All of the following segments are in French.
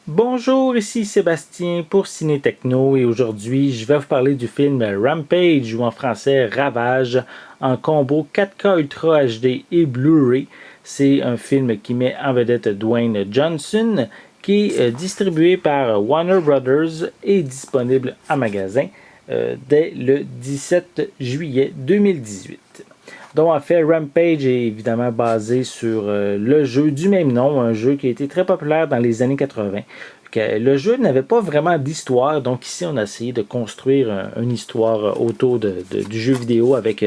Bonjour, ici Sébastien pour Ciné Techno et aujourd'hui je vais vous parler du film Rampage ou en français Ravage en combo 4K Ultra HD et Blu-ray. C'est un film qui met en vedette Dwayne Johnson qui est distribué par Warner Brothers et disponible en magasin dès le 17 juillet 2018. Donc, en fait, Rampage est évidemment basé sur le jeu du même nom, un jeu qui a été très populaire dans les années 80. Le jeu n'avait pas vraiment d'histoire, donc ici on a essayé de construire une histoire autour du jeu vidéo avec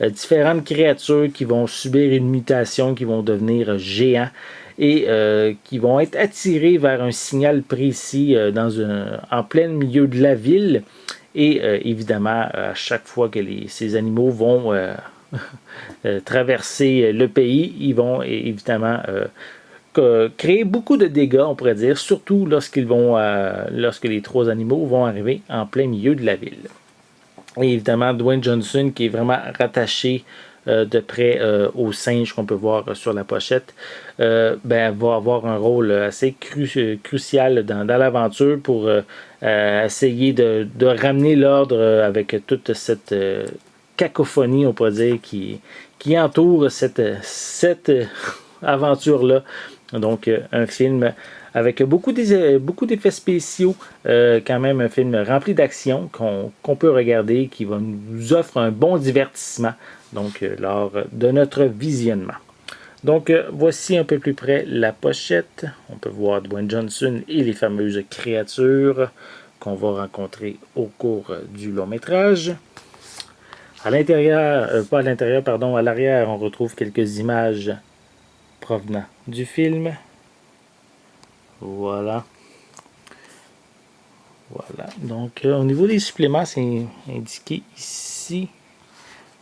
différentes créatures qui vont subir une mutation, qui vont devenir géants et qui vont être attirés vers un signal précis en plein milieu de la ville. Et évidemment, à chaque fois que ces animaux vont traverser le pays, ils vont évidemment créer beaucoup de dégâts, on pourrait dire, surtout lorsque les trois animaux vont arriver en plein milieu de la ville. Et évidemment, Dwayne Johnson, qui est vraiment rattaché de près au singe qu'on peut voir sur la pochette, va avoir un rôle assez crucial dans l'aventure pour essayer de ramener l'ordre avec toute cette cacophonie, on pourrait dire, qui entoure cette aventure-là. Donc, un film avec beaucoup d'effets spéciaux, quand même un film rempli d'action qu'on peut regarder, qui nous offre un bon divertissement donc lors de notre visionnement. Donc, voici un peu plus près la pochette. On peut voir Dwayne Johnson et les fameuses créatures qu'on va rencontrer au cours du long métrage. À l'intérieur, pas à l'intérieur, pardon, à l'arrière, on retrouve quelques images provenant du film. Voilà. Voilà. Donc, au niveau des suppléments, c'est indiqué ici.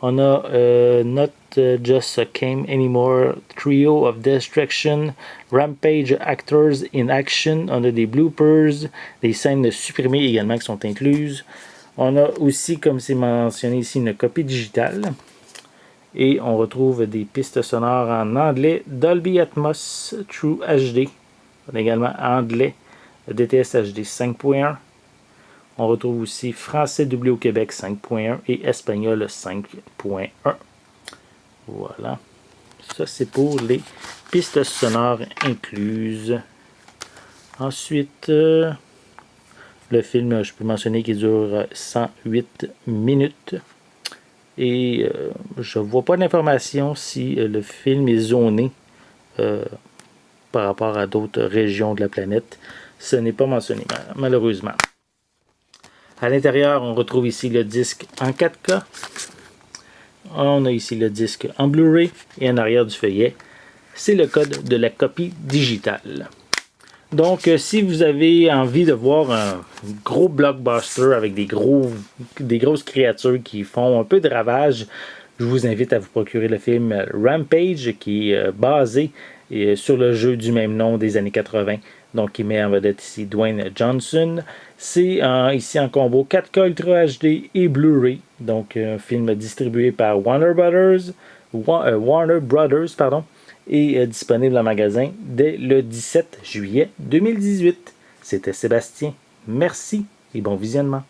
On a Not Just a Game Anymore, Trio of Destruction, Rampage Actors in Action. On a des bloopers, des scènes supprimées également qui sont incluses. On a aussi, comme c'est mentionné ici, une copie digitale. Et on retrouve des pistes sonores en anglais, Dolby Atmos True HD. On a également anglais, DTS HD 5.1. On retrouve aussi français doublé au Québec 5.1 et espagnol 5.1. Voilà. Ça, c'est pour les pistes sonores incluses. Ensuite, le film, je peux mentionner qu'il dure 108 minutes. Et je ne vois pas d'information si le film est zoné par rapport à d'autres régions de la planète. Ce n'est pas mentionné, malheureusement. À l'intérieur, on retrouve ici le disque en 4K. On a ici le disque en Blu-ray. Et en arrière du feuillet, c'est le code de la copie digitale. Donc, si vous avez envie de voir un gros blockbuster avec des grosses créatures qui font un peu de ravage, je vous invite à vous procurer le film Rampage, qui est basé sur le jeu du même nom des années 80. Donc, qui met en vedette ici Dwayne Johnson. C'est ici en combo 4K Ultra HD et Blu-ray. Donc, un film distribué par Warner Brothers, et disponible en magasin dès le 17 juillet 2018. C'était Sébastien. Merci et bon visionnement.